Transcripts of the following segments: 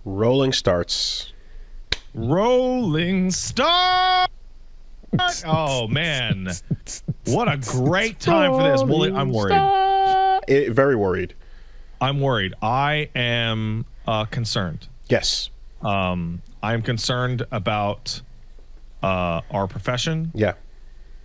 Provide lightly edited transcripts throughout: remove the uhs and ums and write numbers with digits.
Rolling starts. Rolling Star. Oh man, what a great time for this. Woolie, I'm worried. Very worried. I'm worried. I am concerned. Yes. I am concerned about our profession. Yeah.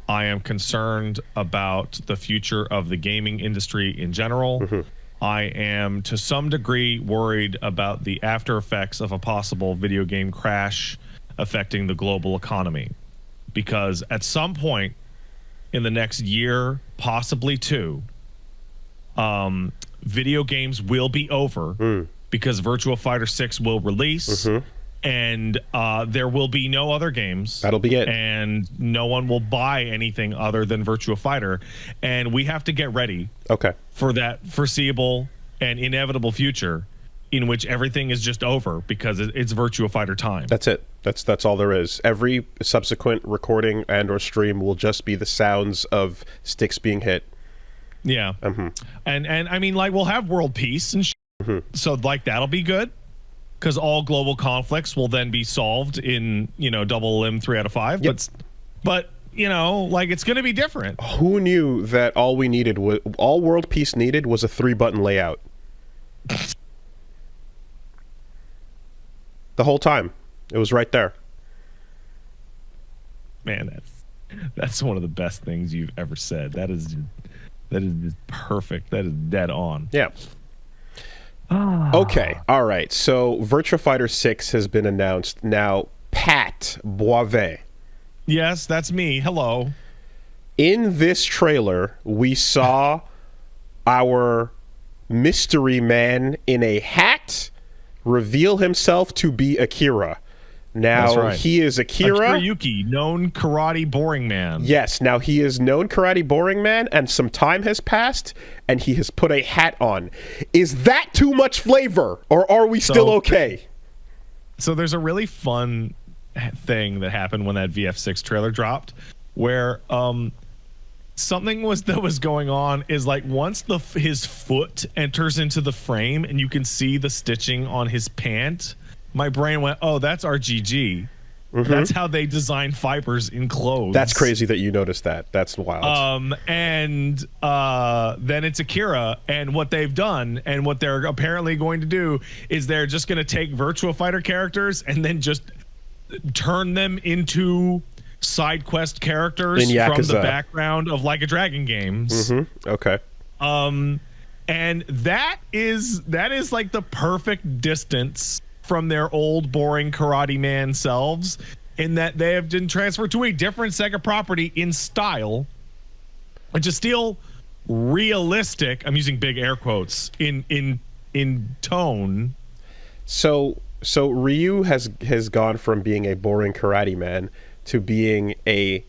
I am concerned about the future of the gaming industry in general. Mm-hmm. I am, to some degree, worried about the after effects of a possible video game crash affecting the global economy. Because at some point in the next year, possibly two, video games will be over because Virtua Fighter 6 will release. And there will be no other games. That'll be it. And no one will buy anything other than Virtua Fighter. And we have to get ready for that foreseeable and inevitable future in which everything is just over because it's Virtua Fighter time. That's it. That's all there is. Every subsequent recording and or stream will just be the sounds of sticks being hit. Yeah. And I mean, like, we'll have world peace and so like that'll be good. Because all global conflicts will then be solved in, double limb 3 out of 5. Yep. But like, it's going to be different. Who knew that all world peace needed was a 3-button layout? The whole time. It was right there. Man, that's one of the best things you've ever said. That is just perfect. That is dead on. Yeah. Okay, all right. So Virtua Fighter 6 has been announced. Now, Pat Boivet. Yes, that's me. Hello. In this trailer, we saw our mystery man in a hat reveal himself to be Akira. Now, he is Akira Yuki, known karate boring man. Yes, now he is known karate boring man, and some time has passed, and he has put a hat on. Is that too much flavor, or are we still okay? So there's a really fun thing that happened when that VF6 trailer dropped, where something that was going on is like once his foot enters into the frame and you can see the stitching on his pant, my brain went, oh, that's RGG. That's how they design fibers in clothes. That's crazy that you noticed that. That's wild. And then it's Akira, and what they've done and what they're apparently going to do is they're just going to take Virtua Fighter characters and then just turn them into side quest characters from the background of Like a Dragon games. Okay. And that is like the perfect distance from their old boring karate man selves, in that they have been transferred to a different Sega property in style, which is still realistic. I'm using big air quotes in tone. So Ryu has gone from being a boring karate man to being a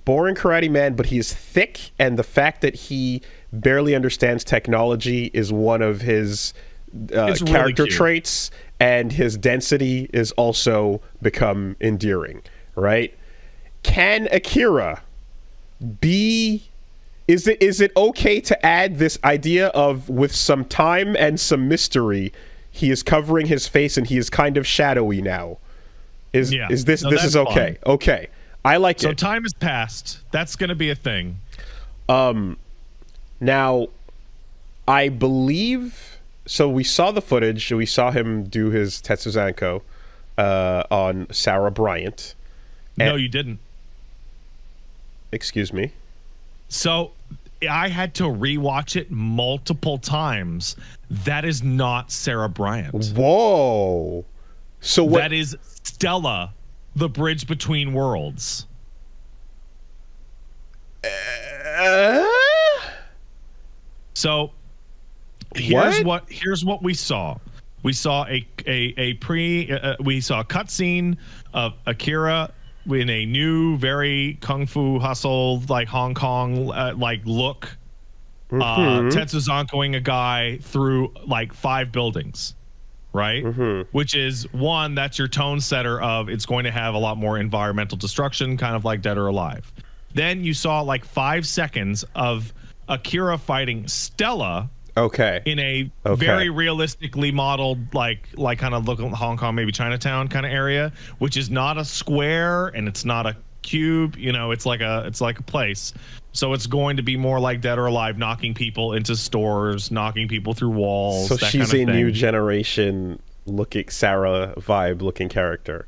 boring karate man, but he's thick, and the fact that he barely understands technology is one of his character traits, and his density is also become endearing, right? Can Akira be... Is it okay to add this idea of, with some time and some mystery, he is covering his face and he is kind of shadowy now? This is okay? Fine. Okay, I like it. So time has passed. That's going to be a thing. Now, I believe... So we saw the footage. We saw him do his Tetsuzanko on Sarah Bryant. No, you didn't. Excuse me. So I had to rewatch it multiple times. That is not Sarah Bryant. Whoa. So what? That is Stella, the bridge between worlds. So here's what we saw. We saw a cutscene of Akira in a new, very kung fu hustle, like Hong Kong like look, Tetsuzankoing a guy through like 5 buildings, right? Which is one, that's your tone setter of it's going to have a lot more environmental destruction, kind of like Dead or Alive. Then you saw like 5 seconds of Akira fighting Stella Okay. in a Okay. very realistically modeled, like kind of look Hong Kong, maybe Chinatown kind of area, which is not a square and it's not a cube. You know, it's like a place. So it's going to be more like Dead or Alive, knocking people into stores, knocking people through walls. So that she's kind of a thing. new generation looking Sarah vibe looking character.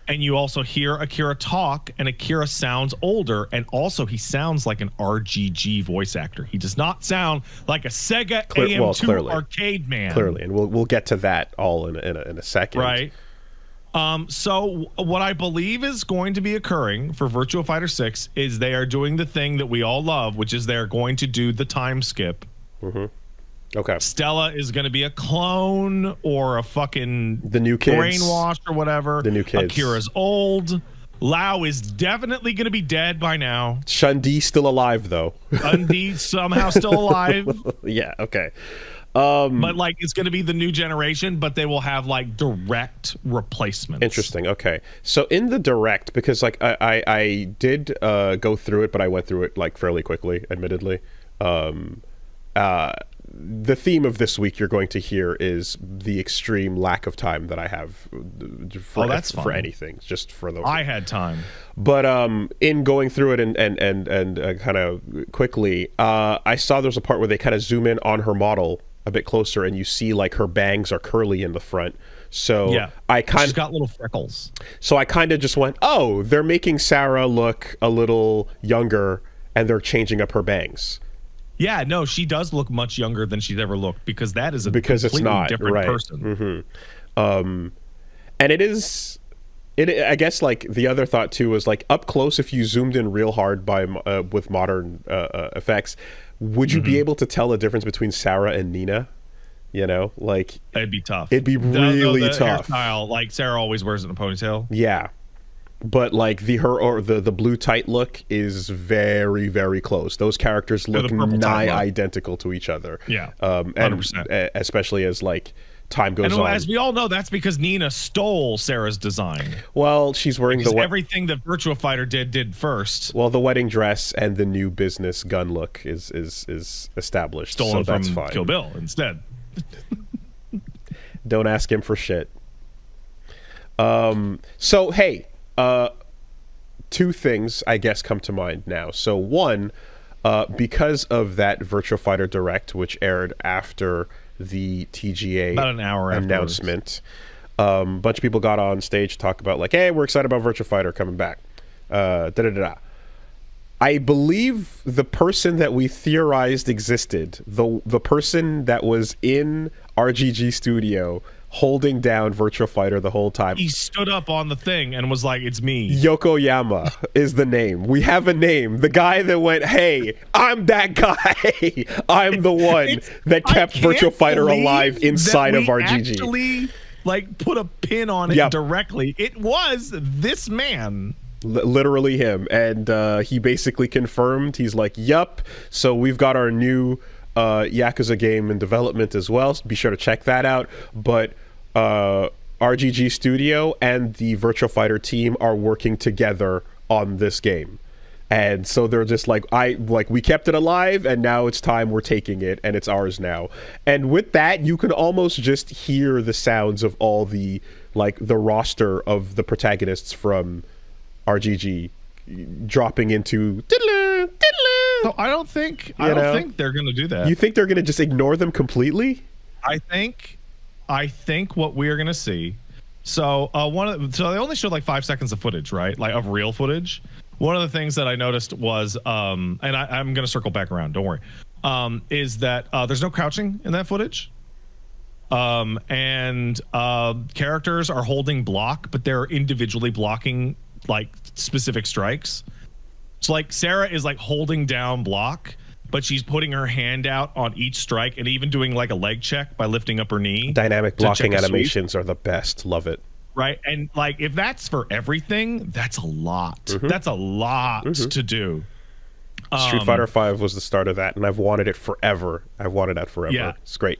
And you also hear Akira talk, and Akira sounds older, and also he sounds like an RGG voice actor. He does not sound like a Sega AM2 clearly. arcade man. Clearly, and we'll get to that all in a second. Right. So what I believe is going to be occurring for Virtua Fighter 6 is they are doing the thing that we all love, which is they're going to do the time skip. Mm-hmm. Okay. Stella is going to be a clone or a fucking The new kids. brainwashed or whatever. The new kids. Akira's old. Lao is definitely going to be dead by now. Shun-Di still alive though. Undeed somehow still alive. Yeah. Okay. But like it's going to be the new generation, but they will have like direct replacements. Interesting. Okay. So in the direct, because like I did go through it, but I went through it like fairly quickly, admittedly. The theme of this week you're going to hear is the extreme lack of time that I have for anything, just for those. I had time. But in going through it and kind of quickly, I saw there's a part where they kind of zoom in on her model a bit closer, and you see like her bangs are curly in the front. So yeah, she's got little freckles. So I kind of just went, oh, they're making Sarah look a little younger, and they're changing up her bangs. Yeah, no, she does look much younger than she's ever looked, because that is a because completely it's not different right. person. Mm-hmm. And it is. I guess like the other thought too was like up close, if you zoomed in real hard with modern effects, would you be able to tell the difference between Sarah and Nina? You know, like it'd be tough. It'd be really the tough. Hairstyle, like Sarah always wears it in a ponytail. Yeah, but like the blue tight look is very, very close. Those characters look nigh identical to each other. Yeah, and 100%. Especially as like time goes on. As we all know, that's because Nina stole Sarah's design. Well, she's wearing everything that Virtua Fighter did first. Well, the wedding dress and the new business gun look is established. Stolen so that's from fine. Kill Bill instead. Don't ask him for shit. So hey, two things I guess come to mind now. So one, because of that Virtua Fighter Direct, which aired after the TGA about an hour announcement, a bunch of people got on stage to talk about like, hey, we're excited about Virtua Fighter coming back. I believe the person that we theorized existed, the person that was in RGG Studio holding down Virtua Fighter the whole time. He stood up on the thing and was like, it's me. Yokoyama is the name. We have a name. The guy that went, hey, I'm that guy. I'm the one that kept Virtua Fighter alive inside of RGG. Actually, like, put a pin on it directly. It was this man. Literally him. And he basically confirmed. He's like, yup. So we've got our new Yakuza game in development as well. So be sure to check that out. But RGG Studio and the Virtua Fighter team are working together on this game. And so they're just like, we kept it alive, and now it's time, we're taking it, and it's ours now. And with that, you can almost just hear the sounds of all the roster of the protagonists from RGG dropping into diddler, diddler. So I don't think they're going to do that. You think they're going to just ignore them completely? I think what we are going to see. So they only showed like 5 seconds of footage, right? Like of real footage. One of the things that I noticed was, and I'm going to circle back around, don't worry, is that there's no crouching in that footage. And characters are holding block, but they're individually blocking like specific strikes. So like Sarah is like holding down block, but she's putting her hand out on each strike and even doing like a leg check by lifting up her knee. Dynamic blocking animations are the best. Love it. Right. And like if that's for everything, that's a lot. That's a lot to do. Street Fighter V was the start of that, and I've wanted it forever. I've wanted that forever. Yeah. It's great.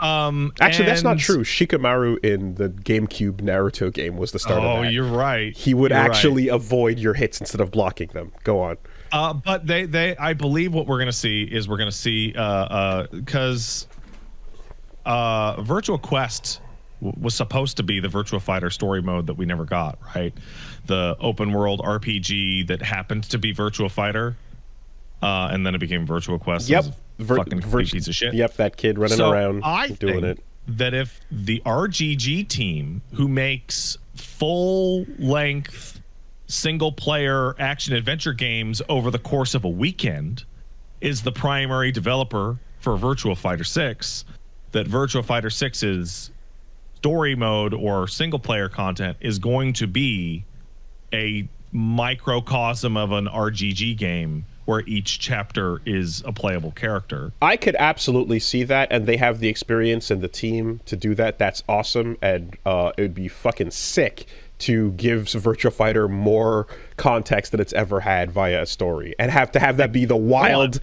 Actually, that's not true. Shikamaru in the GameCube Naruto game was the start of that. Oh, you're right. He would actually avoid your hits instead of blocking them. Go on. But I believe what we're gonna see is because Virtua Quest was supposed to be the Virtua Fighter story mode that we never got, right? The open world RPG that happened to be Virtua Fighter, and then it became Virtua Quest. Yep, fucking piece of shit. Yep, that kid running around doing it. That if the RGG team, who makes full length single player action adventure games over the course of a weekend, is the primary developer for Virtua Fighter 6, that Virtua Fighter 6's story mode or single player content is going to be a microcosm of an RGG game where each chapter is a playable character. I could absolutely see that, and they have the experience and the team to do that. That's awesome, and it would be fucking sick to give Virtua Fighter more context than it's ever had via a story, and have that be the wild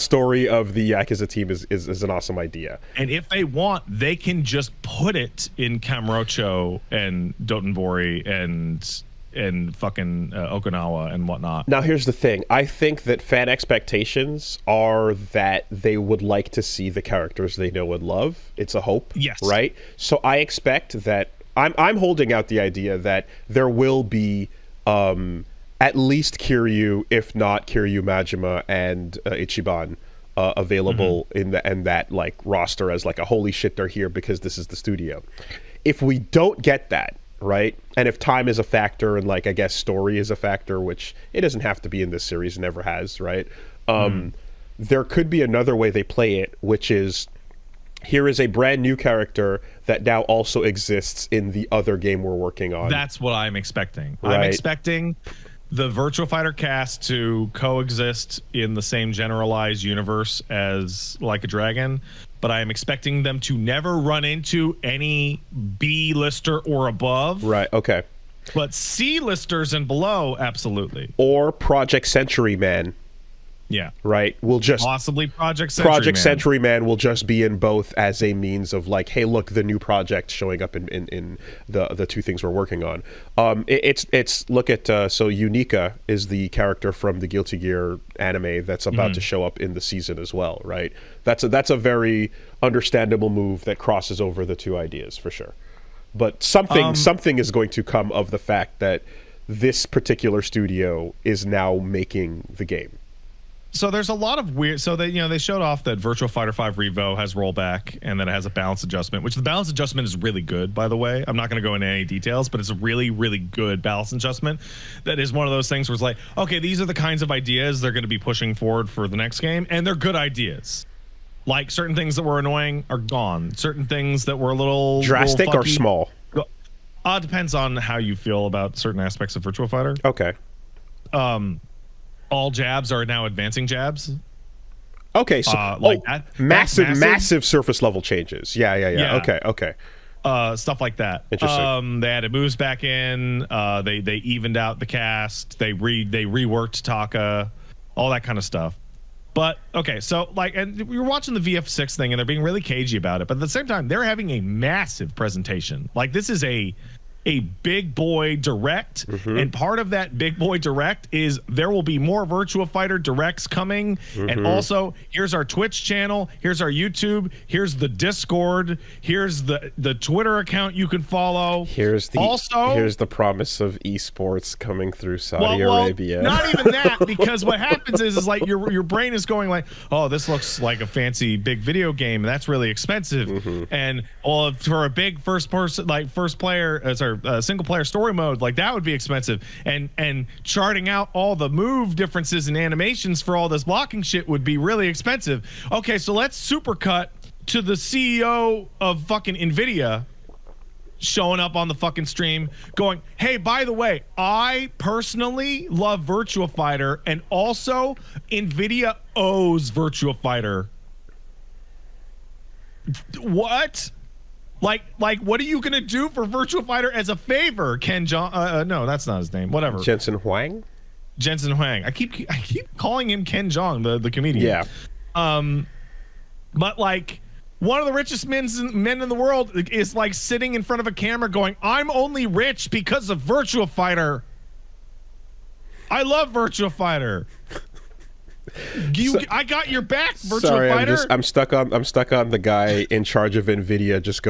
story of the Yakuza team is an awesome idea. And if they want, they can just put it in Kamurocho and Dotonbori and fucking Okinawa and whatnot. Now, here's the thing. I think that fan expectations are that they would like to see the characters they know and love. It's a hope, yes, right? So I expect that I'm holding out the idea that there will be at least Kiryu, if not Kiryu Majima and Ichiban, available in that like roster as like a holy shit, they're here because this is the studio. If we don't get that, right, and if time is a factor and like I guess story is a factor, which it doesn't have to be in this series, never has, right? There could be another way they play it, which is, here is a brand new character that now also exists in the other game we're working on. That's what I'm expecting. Right. I'm expecting the Virtua Fighter cast to coexist in the same generalized universe as Like a Dragon, but I am expecting them to never run into any B-lister or above. Right, okay. But C-listers and below, absolutely. Or Project Century Man. Yeah. Right. We'll just possibly Project Century Project Man. Century Man will just be in both as a means of like, hey, look, the new project showing up in the two things we're working on. It's look at so Unica is the character from the Guilty Gear anime that's about to show up in the season as well, right? That's a very understandable move that crosses over the two ideas for sure. But something is going to come of the fact that this particular studio is now making the game. So there's a lot of weird. So they showed off that Virtua Fighter 5 Revo has rollback and that it has a balance adjustment, which the balance adjustment is really good, by the way. I'm not going to go into any details, but it's a really, really good balance adjustment. That is one of those things where it's like, okay, these are the kinds of ideas they're going to be pushing forward for the next game, and they're good ideas. Like certain things that were annoying are gone. Certain things that were a little drastic or small. Depends on how you feel about certain aspects of Virtua Fighter. Okay. All jabs are now advancing jabs. Okay, so massive surface level changes. Yeah. Okay. Stuff like that. Interesting. They added moves back in. They evened out the cast. They reworked Taka, all that kind of stuff. But okay, so like, and we were watching the VF6 thing, and they're being really cagey about it. But at the same time, they're having a massive presentation. Like, this is a big boy direct, and part of that big boy direct is there will be more Virtua Fighter directs coming, and also here's our Twitch channel, here's our YouTube, here's the Discord, here's the Twitter account you can follow. Here's the promise of esports coming through Saudi Arabia. Not even that, because what happens is like your brain is going like, oh, this looks like a fancy big video game, and that's really expensive, and well, for a big single player story mode, like that would be expensive, and charting out all the move differences and animations for all this blocking shit would be really expensive. Okay, so let's supercut to the CEO of fucking Nvidia showing up on the fucking stream going, hey, by the way, I personally love Virtua Fighter, and also Nvidia owes Virtua Fighter. What? Like, what are you gonna do for Virtua Fighter as a favor, Ken Jong? No, that's not his name. Whatever. Jensen Huang. I keep calling him Ken Jong, the comedian. Yeah. But like, one of the richest men in the world is like sitting in front of a camera going, "I'm only rich because of Virtua Fighter." I love Virtua Fighter. I got your back, Virtua Sorry, Fighter. I'm stuck on the guy in charge of NVIDIA just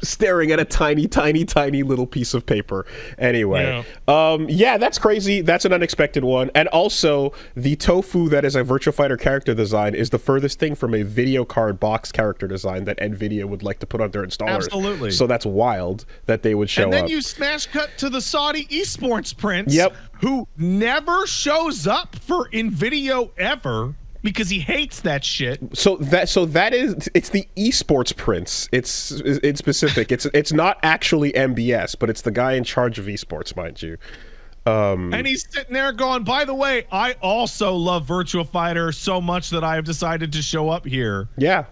staring at a tiny little piece of paper. Anyway, yeah, that's crazy. That's an unexpected one. And also, the tofu that is a Virtua Fighter character design is the furthest thing from a video card box character design that NVIDIA would like to put on their installers. Absolutely. So that's wild that they would show up. And then you smash cut to the Saudi esports prince, Yep. who never shows up for NVIDIA ever, because he hates that shit. So that is, it's the esports prince. It's specific. It's not actually MBS, but it's the guy in charge of esports, mind you. And he's sitting there going, by the way, I also love Virtua Fighter so much that I have decided to show up here. Yeah.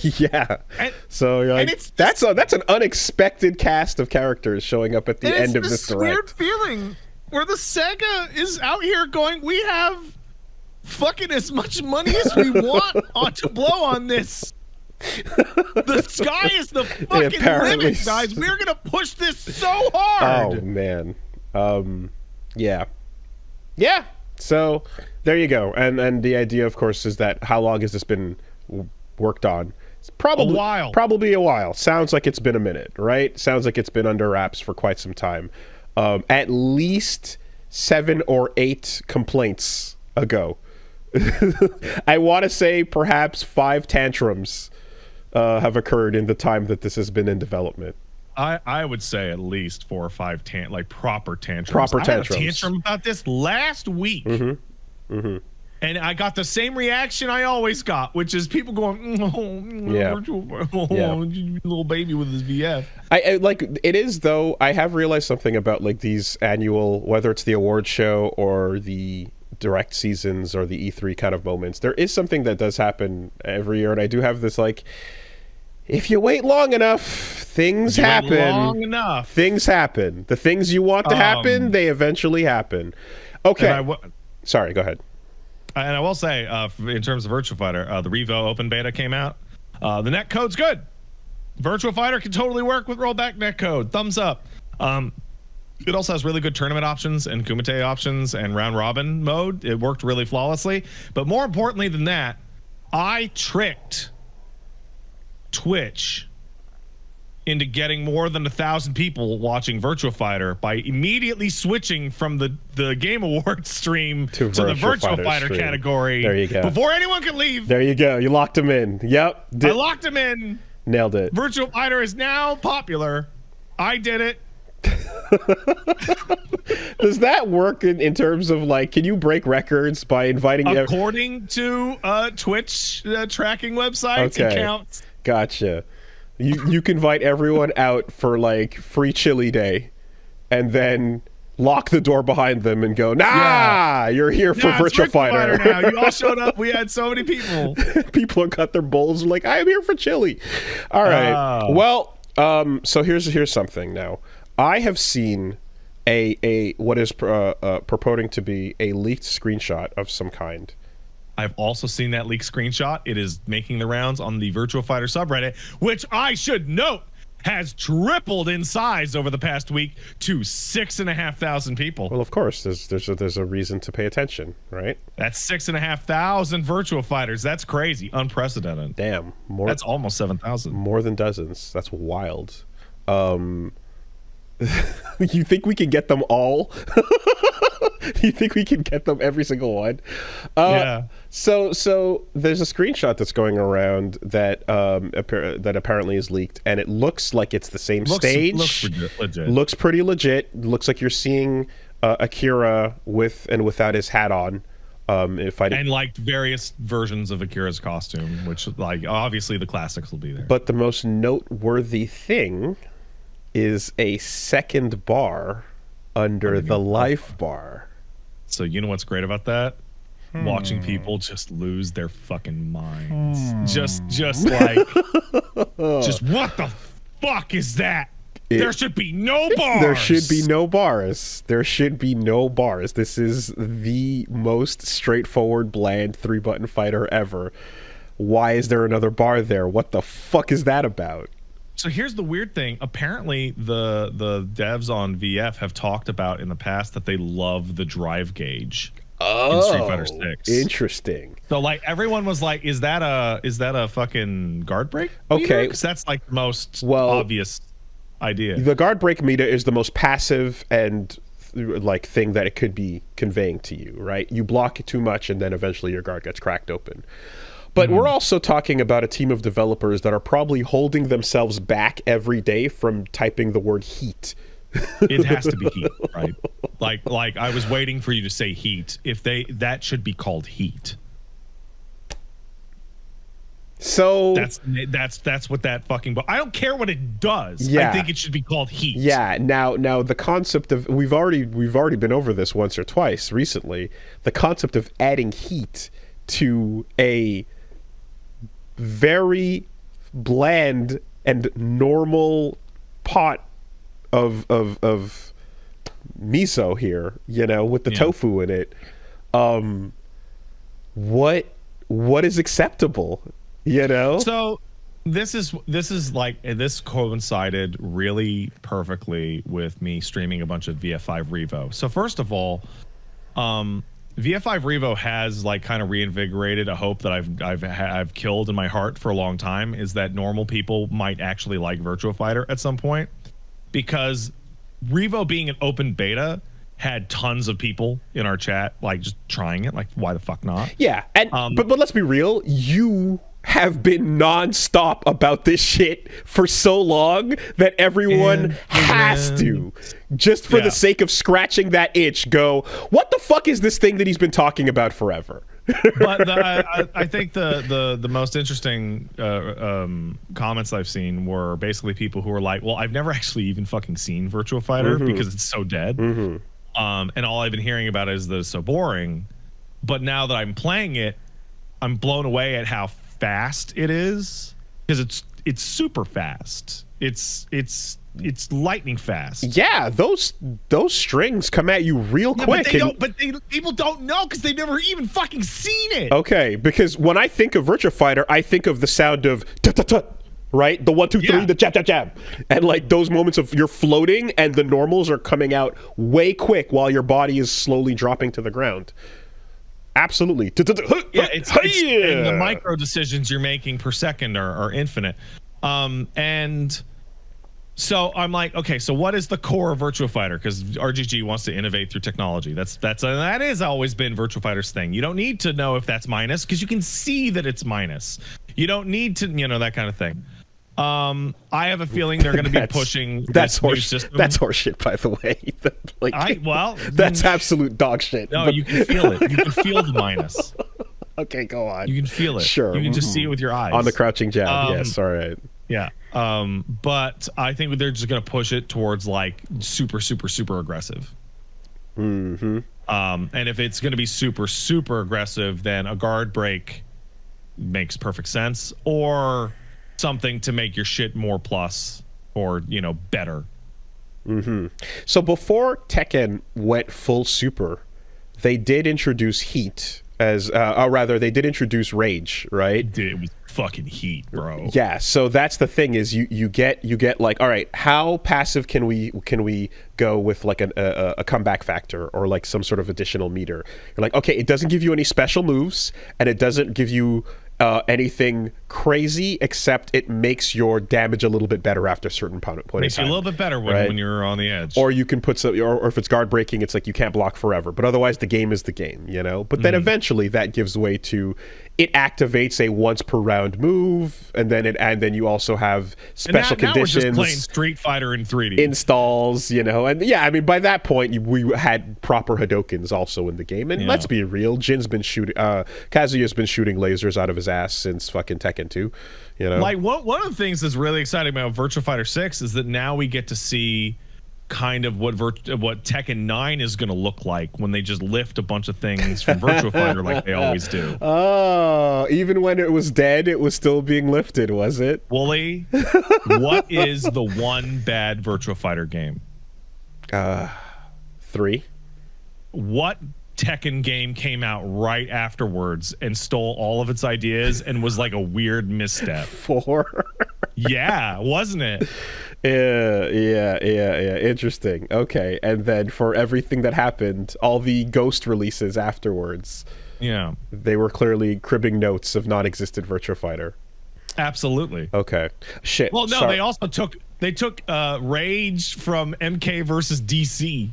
Yeah. So you're like, it's that's an unexpected cast of characters showing up at the end of this direct. Weird feeling where the Sega is out here going, we have fucking as much money as we want to blow on this. The sky is the fucking limit, guys. We're gonna push this so hard. Oh man. Yeah. So there you go. And the idea, of course, is that how long has this been worked on? It's probably a while. Sounds like it's been a minute, right? Sounds like it's been under wraps for quite some time. At least 7 or 8 complaints ago. I want to say perhaps 5 tantrums have occurred in the time that this has been in development. I would say at least 4 or 5 proper tantrums. Proper tantrums. I had a tantrum about this last week. And I got the same reaction I always got, which is people going, little baby with his VF. I like it is, though. I have realized something about like these annual, whether it's the award show or the direct seasons or the E3 kind of moments. There is something that does happen every year, and I do have this like, if you wait long enough, things happen. Long enough. Things happen. The things you want to happen, they eventually happen. Okay. Sorry, go ahead. And I will say, in terms of Virtua Fighter, the Revo open beta came out. The netcode's good. Virtua Fighter can totally work with rollback netcode. Thumbs up. It also has really good tournament options and Kumite options and round robin mode. It worked really flawlessly. But more importantly than that, I tricked Twitch into getting more than 1,000 people watching Virtua Fighter by immediately switching from the Game Awards stream to the Virtua Fighter category. There you go. Before anyone could leave. There you go. You locked him in. Yep. I locked him in. Nailed it. Virtua Fighter is now popular. I did it. Does that work in terms of like, can you break records by inviting according to Twitch tracking websites? It counts. Gotcha. You can invite everyone out for like free chili day and then lock the door behind them and go, you're here for Virtua Fighter. Now. You all showed up. We had so many people. People have got their bowls like, I am here for chili. All right. Well, so here's something now. I have seen a what is purporting to be a leaked screenshot of some kind. I've also seen that leaked screenshot. It is making the rounds on the Virtua Fighter subreddit, which I should note has tripled in size over the past week to 6,500 people. Well, of course, there's a reason to pay attention, right? That's 6,500 Virtua Fighters. That's crazy, unprecedented. Damn, that's almost 7,000. More than dozens. That's wild. You think we can get them all? You think we can get them every single one? Yeah. So there's a screenshot that's going around that that apparently is leaked, and it looks like it's the same stage. Looks legit. Looks pretty legit. Looks like you're seeing Akira with and without his hat on. And like various versions of Akira's costume, which like obviously the classics will be there. But the most noteworthy thing is a second bar under the life bar. So you know what's great about that? Watching people just lose their fucking minds. Just like, just what the fuck is that? There should be no bars. There should be no bars. There should be no bars. This is the most straightforward, bland 3-button fighter ever. Why is there another bar there? What the fuck is that about? So here's the weird thing. Apparently, the devs on VF have talked about in the past that they love the drive gauge in Street Fighter 6. Interesting. So like everyone was like, "Is that a fucking guard break?" Okay, because that's like the most obvious idea. The guard break meter is the most passive and like thing that it could be conveying to you, right? You block it too much, and then eventually your guard gets cracked open. But we're also talking about a team of developers that are probably holding themselves back every day from typing the word heat. It has to be heat, right? Like I was waiting for you to say heat. That should be called heat. So that's what that fucking. I don't care what it does. Yeah. I think it should be called heat. Yeah. Now the concept of we've already been over this once or twice recently. The concept of adding heat to a very bland and normal pot of miso here, with the tofu in it. What is acceptable, So this coincided really perfectly with me streaming a bunch of VF5 Revo. So first of all, VF5 Revo has like kind of reinvigorated a hope that I've killed in my heart for a long time, is that normal people might actually like Virtua Fighter at some point, because Revo being an open beta had tons of people in our chat like just trying it. Like, why the fuck not? Yeah, and but let's be real, you have been nonstop about this shit for so long that everyone has to, just for the sake of scratching that itch, go, what the fuck is this thing that he's been talking about forever? But I think the most interesting comments I've seen were basically people who were like, well, I've never actually even fucking seen Virtua Fighter because it's so dead. And all I've been hearing about is that it's so boring. But now that I'm playing it, I'm blown away at how fast it is, because it's super fast. It's lightning fast. Yeah, those strings come at you real quick. People don't know because they've never even fucking seen it. Okay, because when I think of Virtua Fighter, I think of the sound of ta-ta-ta, right? The 1, 2, 3, the jab, jab, jab. And like those moments of you're floating and the normals are coming out way quick while your body is slowly dropping to the ground. Absolutely. Yeah, it's and the micro decisions you're making per second are infinite. And so I'm like, okay, so what is the core of Virtua Fighter? Because RGG wants to innovate through technology. that has always been Virtua Fighter's thing. You don't need to know if that's minus, because you can see that it's minus. You don't need to, that kind of thing. I have a feeling they're going to be pushing this new system. That's horseshit, by the way. That's absolute dog shit. No, you can feel it. You can feel the minus. Okay, go on. You can feel it. Sure. You can just see it with your eyes. On the crouching jab. Yes, all right. Yeah. But I think they're just going to push it towards like super, super, super aggressive. And if it's going to be super, super aggressive, then a guard break makes perfect sense, or something to make your shit more plus or better. So before Tekken went full super, they did introduce heat as they did introduce rage, right? Dude, it was fucking heat, bro. Yeah, so that's the thing, is you get like, all right, how passive can we go with like a comeback factor or like some sort of additional meter? You're like, okay, it doesn't give you any special moves and it doesn't give you anything crazy, except it makes your damage a little bit better after a certain point in time. Makes you a little bit better when you're on the edge. Or you can put some, or if it's guard breaking, it's like you can't block forever. But otherwise, the game is the game, But then eventually that gives way to, it activates a once per round move, and then you also have special conditions. Now we're just playing Street Fighter in 3D. Installs, and yeah, I mean, by that point we had proper Hadokens also in the game, and let's be real, Jin's been shooting, Kazuya's been shooting lasers out of his ass since fucking Tekken 2, Like one of the things that's really exciting about Virtua Fighter 6 is that now we get to see kind of what Tekken 9 is going to look like when they just lift a bunch of things from Virtua Fighter like they always do. Oh, even when it was dead, it was still being lifted, was it? Wooly, what is the one bad Virtua Fighter game? 3. What Tekken game came out right afterwards and stole all of its ideas and was like a weird misstep? 4. Yeah, wasn't it? Yeah. Interesting. Okay, and then for everything that happened, all the Ghost releases afterwards, Yeah, they were clearly cribbing notes of non-existent Virtua Fighter. absolutely. Okay. Shit. Well, no, sorry. they also took Rage from MK versus DC.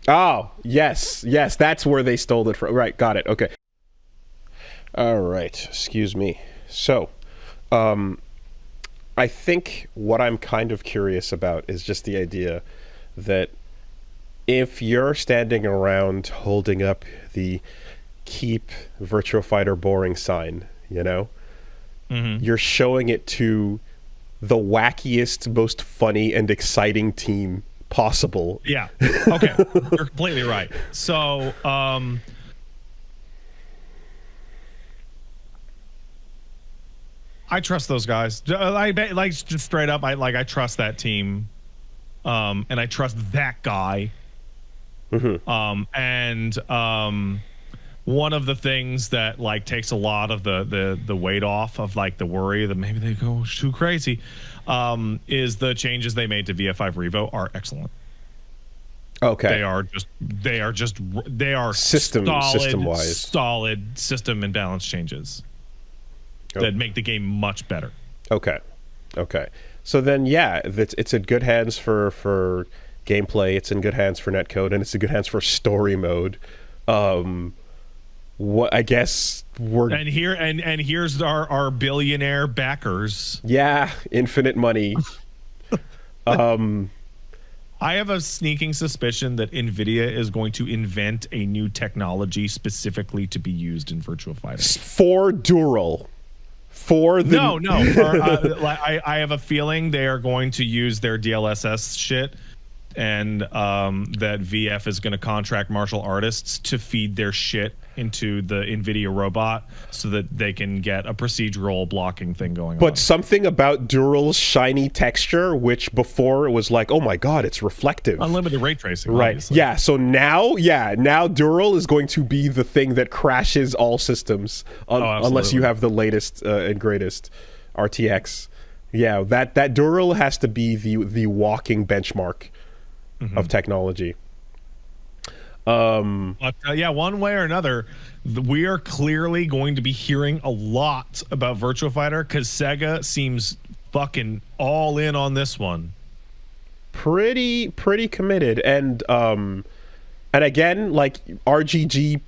Oh, yes. That's where they stole it from. Right, got it. Okay. All right. Excuse me. So, I think what I'm kind of curious about is just the idea that if you're standing around holding up the keep Virtua Fighter boring sign, you're showing it to the wackiest, most funny and exciting team possible. Yeah. Okay. You're completely right. So, I trust those guys. Like just straight up, I trust that team, and I trust that guy. One of the things that like takes a lot of the weight off of like the worry that maybe they go too crazy, is the changes they made to VF5 Revo are excellent. Okay. They are system-wise solid system and balance changes that make the game much better. Okay. So then, yeah, it's in good hands for gameplay. It's in good hands for netcode, and it's in good hands for story mode. What I guess we're here's our billionaire backers. Yeah, infinite money. I have a sneaking suspicion that NVIDIA is going to invent a new technology specifically to be used in Virtua Fighter. For Dural. I have a feeling they are going to use their DLSS shit, and that VF is going to contract martial artists to feed their shit into the NVIDIA robot so that they can get a procedural blocking thing going on. But something about Dural's shiny texture, which before it was like, oh my god, it's reflective. Unlimited ray tracing. Right. Obviously. Yeah, so now Dural is going to be the thing that crashes all systems unless you have the latest and greatest RTX. Yeah, that Dural has to be the walking benchmark of technology. But one way or another, we are clearly going to be hearing a lot about Virtua Fighter because Sega seems fucking all in on this one. Pretty committed, and again, like RGG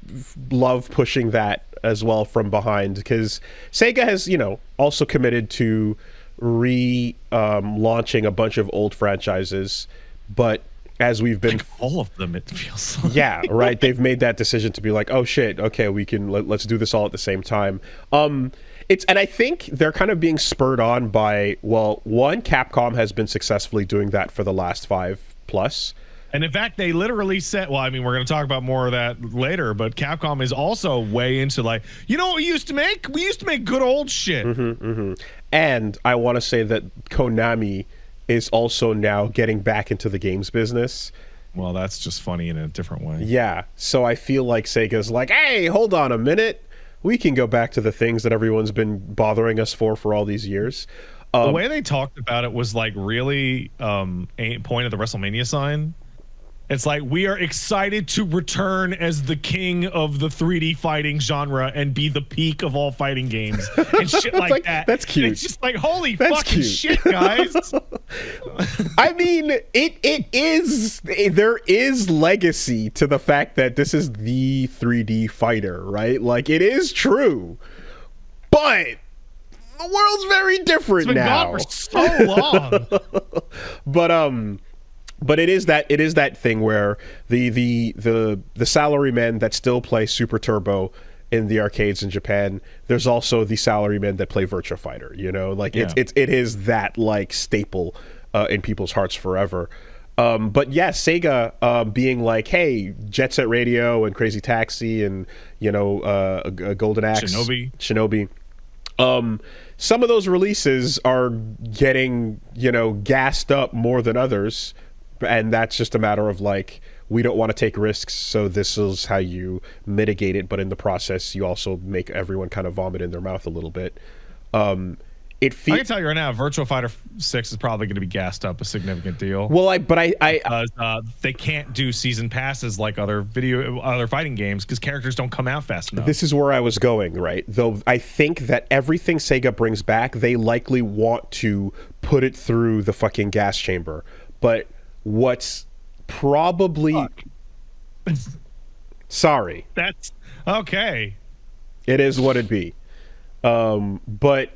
love pushing that as well from behind, because Sega has also committed to launching a bunch of old franchises, but as we've been like all of them, it feels like. Yeah, right. They've made that decision to be like, oh shit, okay, we can let's do this all at the same time. And I think they're kind of being spurred on by, well, one, Capcom has been successfully doing that for the last 5+. And in fact, they literally said, well, I mean, we're going to talk about more of that later, but Capcom is also way into like, you know what we used to make? We used to make good old shit. And I want to say that Konami is also now getting back into the games business. Well, that's just funny in a different way. Yeah, so I feel like Sega's like, hey, hold on a minute. We can go back to the things that everyone's been bothering us for all these years. The way they talked about it was like really point of the WrestleMania sign. It's like, we are excited to return as the king of the 3D fighting genre and be the peak of all fighting games and shit like that. That's cute. And it's just like, holy fucking shit, guys. I mean, it is, there is legacy to the fact that this is the 3D fighter, right? Like, it is true. But the world's very different now. It's been gone for so long. But it is that thing where the salarymen that still play Super Turbo in the arcades in Japan, there's also the salarymen that play Virtua Fighter. It is that like staple in people's hearts forever. But yeah, Sega being like, hey, Jet Set Radio and Crazy Taxi and Golden Axe, Shinobi. Some of those releases are getting gassed up more than others. And that's just a matter of like, we don't want to take risks, so this is how you mitigate it. But in the process, you also make everyone kind of vomit in their mouth a little bit. it I feels. can tell you right now, Virtua Fighter 6 is probably going to be gassed up a significant deal. Well, I because they can't do season passes like other fighting games because characters don't come out fast enough. This is where I was going, right? Though I think that everything Sega brings back, they likely want to put it through the fucking gas chamber. But what's probably sorry, That's okay. it is what it be. But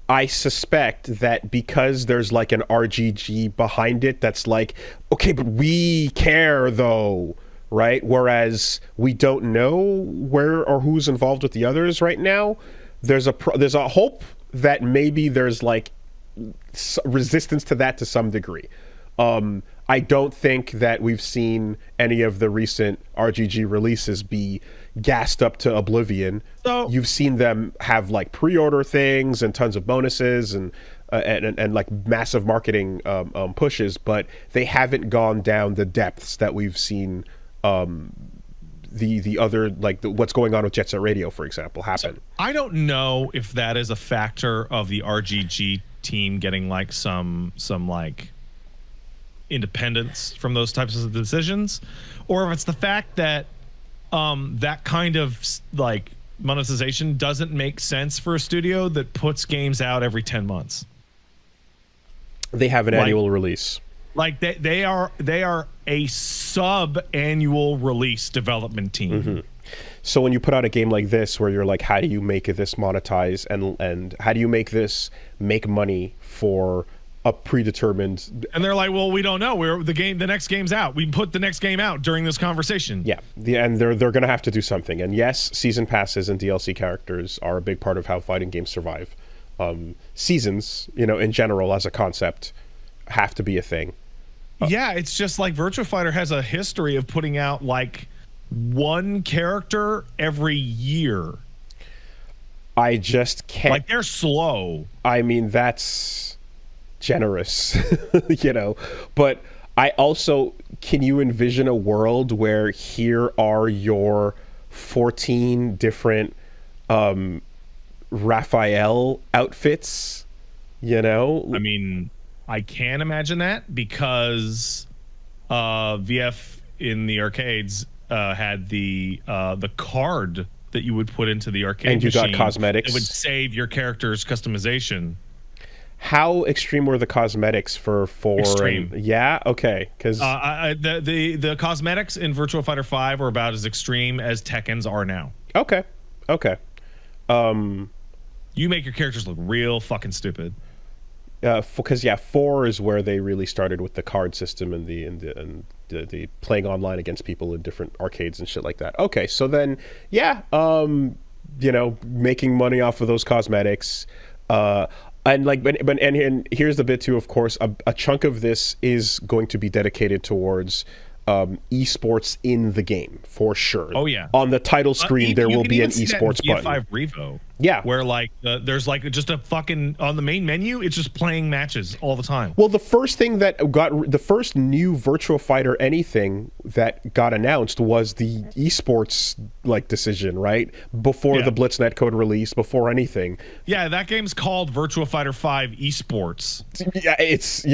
I suspect that because there's like an RGG behind it, that's like, okay, but we care though, right? Whereas we don't know where or who's involved with the others right now. There's a hope that maybe there's like resistance to that to some degree. I don't think that we've seen any of the recent RGG releases be gassed up to oblivion. So you've seen them have like pre-order things and tons of bonuses and like massive marketing pushes, but they haven't gone down the depths that we've seen the other, like what's going on with Jet Set Radio, for example, happen. So I don't know if that is a factor of the RGG team getting like some like independence from those types of decisions, or if it's the fact that that kind of like monetization doesn't make sense for a studio that puts games out every 10 months. They have an annual release. Like they are a sub-annual release development team. Mm-hmm. So when you put out a game like this, where you're like, how do you make this monetize and how do you make this make money for a predetermined? And they're like, well, we don't know. The next game's out. We put the next game out during this conversation. Yeah, and they're going to have to do something. And yes, season passes and DLC characters are a big part of how fighting games survive. Seasons, in general as a concept, have to be a thing. Yeah, it's just like Virtua Fighter has a history of putting out like one character every year. I just can't. Like they're slow. I mean, that's generous, But I also, can you envision a world where here are your 14 different Raphael outfits? I mean, I can imagine that because VF in the arcades had the card that you would put into the arcade and you machine. Got cosmetics. It would save your character's customization. How extreme were the cosmetics for 4? Extreme. Yeah, okay. Because the cosmetics in Virtua Fighter 5 were about as extreme as Tekken's are now. Okay. You make your characters look real fucking stupid. Because 4 is where they really started with the card system and the playing online against people in different arcades and shit like that. Okay, so then making money off of those cosmetics, and here's the bit too. Of course, a chunk of this is going to be dedicated towards esports in the game for sure. Oh yeah, on the title screen there will be an esports button. Five Revo. Yeah, where like there's like just a fucking on the main menu, it's just playing matches all the time. Well, the first new Virtua Fighter anything that got announced was the esports decision, right? Before the Blitz netcode release, before anything. Yeah, that game's called Virtua Fighter 5 Esports. Yeah, it's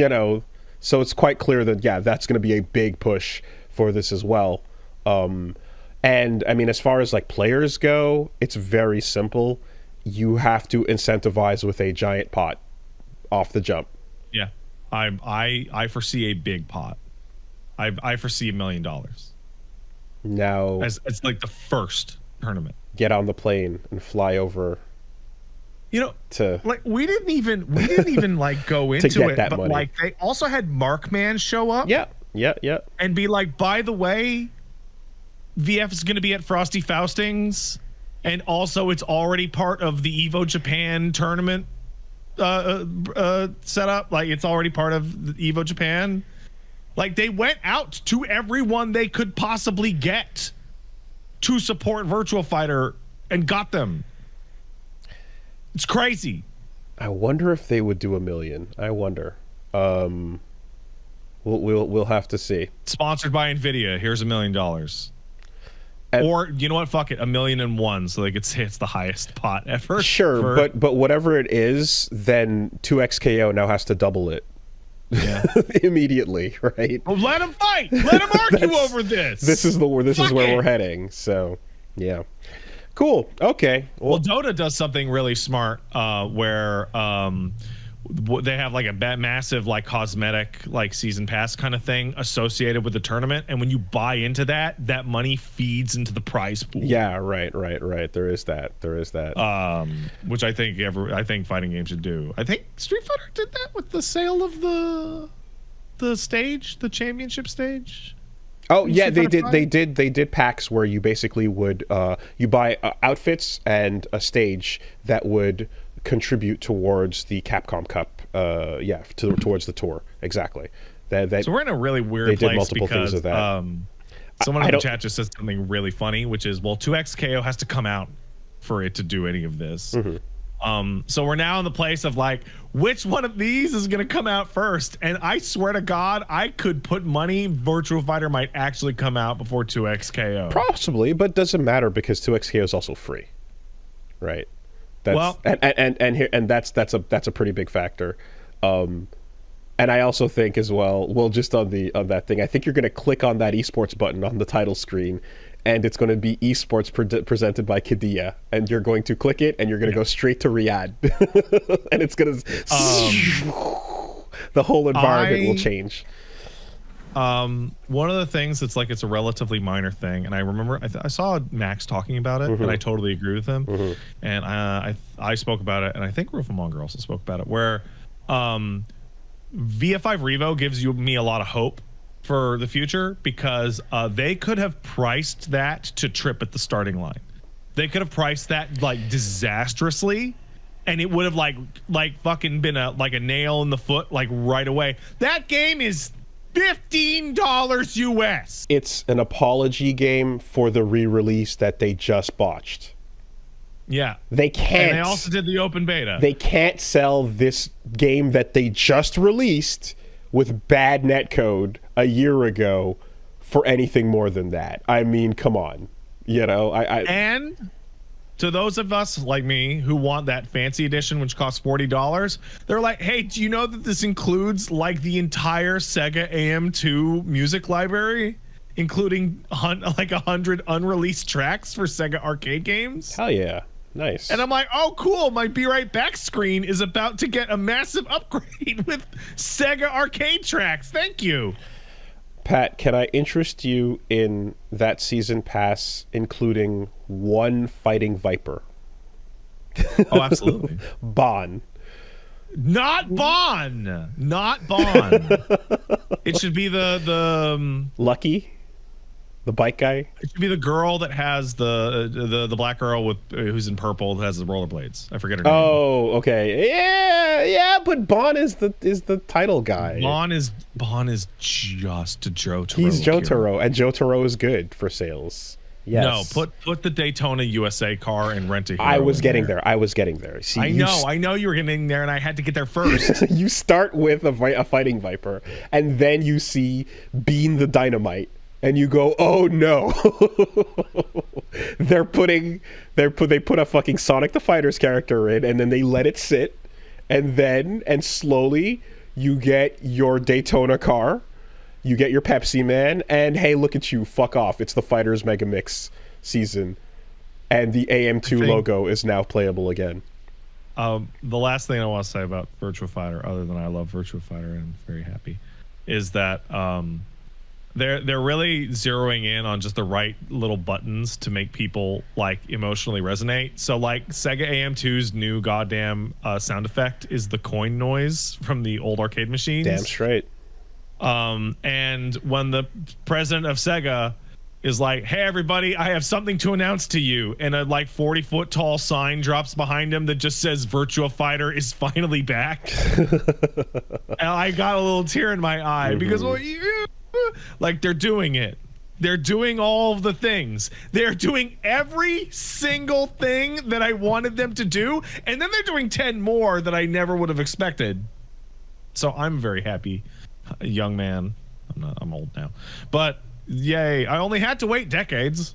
so it's quite clear that that's going to be a big push for this as well. And I mean, as far as players go, it's very simple. You have to incentivize with a giant pot off the jump. Yeah, I foresee a big pot. I foresee $1 million. Now, as it's like the first tournament. Get on the plane and fly over. We didn't even go into it, but money. They also had Markman show up. Yeah. And be like, by the way, VF is going to be at Frosty Faustings, and also it's already part of the Evo Japan tournament setup. Like it's already part of the Evo Japan. Like they went out to everyone they could possibly get to support Virtua Fighter and got them. It's crazy. I wonder if they would do $1 million. I wonder. We'll have to see. Sponsored by Nvidia. Here's $1 million. or you know what? Fuck it, 1,000,001, so they could say it's the highest pot ever. Sure, but whatever it is, then 2XKO now has to double it. Yeah. Immediately, right? Well, let them fight. Let them argue over this. This is where we're heading. So, yeah. Cool. Okay. Well, Dota does something really smart, where they have like a massive like cosmetic like season pass kind of thing associated with the tournament, and when you buy into that money feeds into the prize pool. Yeah, right. There is that. Which I think fighting games should do. I think Street Fighter did that with the sale of the stage, the championship stage. Oh yeah, they did packs where you basically would you buy outfits and a stage that would contribute towards the Capcom Cup, towards the tour. Exactly. So we're in a really weird place. They did multiple things of that. Someone in the chat just said something really funny, which is, well, 2XKO has to come out for it to do any of this. Mm-hmm. So we're now in the place of like, which one of these is going to come out first? And I swear to God, I could put money Virtua Fighter might actually come out before 2XKO. Possibly, but doesn't matter because 2XKO is also free, right? That's a pretty big factor, and I also think as well. Just on that thing, I think you're going to click on that esports button on the title screen, and it's going to be esports presented by Qiddiya, and you're going to click it, and you're going to go straight to Riyadh, and it's going to the whole environment will change. One of the things that's like, it's a relatively minor thing, and I remember I saw Max talking about it, and I totally agree with him. And I spoke about it, and I think Rufamonger also spoke about it, where VF5 Revo gives me a lot of hope for the future, because they could have priced that to trip at the starting line. They could have priced that like disastrously, and it would have like fucking been a nail in the foot like right away. That game is $15 US. It's an apology game for the re-release that they just botched. Yeah. They can't. And they also did the open beta. They can't sell this game that they just released with bad netcode a year ago for anything more than that. I mean, come on. You know, And to those of us like me who want that fancy edition, which costs $40, they're like, hey, do you know that this includes like the entire Sega AM2 music library, including like 100 unreleased tracks for Sega arcade games? Hell yeah. Nice. And I'm like, oh, cool. My Be Right Back screen is about to get a massive upgrade with Sega arcade tracks. Thank you. Pat, can I interest you in that season pass, including one fighting Viper? Oh, absolutely. Bon. Not Bon. Not Bon. It should be the Lucky? The bike guy? It should be the girl that has the black girl with who's in purple that has the rollerblades. I forget her name. Oh, okay. Yeah, but Bon is the title guy. Bon is just Jotaro. He's Jotaro, and Jotaro is good for sales. Yes. No, put the Daytona USA car and rent a hero. I was getting there. See, I know you were getting there, and I had to get there first. You start with a fighting Viper, and then you see Bean the Dynamite. And you go, oh no! they put a fucking Sonic the Fighters character in, and then they let it sit, and slowly you get your Daytona car, you get your Pepsi Man, and hey, look at you, fuck off! It's the Fighters Mega Mix season, and the AM2 logo is now playable again. The last thing I want to say about Virtua Fighter, other than I love Virtua Fighter and I'm very happy, is that they're really zeroing in on just the right little buttons to make people like emotionally resonate. So like Sega AM2's new goddamn sound effect is the coin noise from the old arcade machines. Damn straight. And when the president of Sega is like, hey everybody, I have something to announce to you, and a like 40-foot tall sign drops behind him that just says Virtua Fighter is finally back. And I got a little tear in my eye because like they're doing it. They're doing all of the things. They're doing every single thing that I wanted them to do, and then they're doing 10 more that I never would have expected. So I'm very happy, young man. I'm old now, but yay! I only had to wait decades.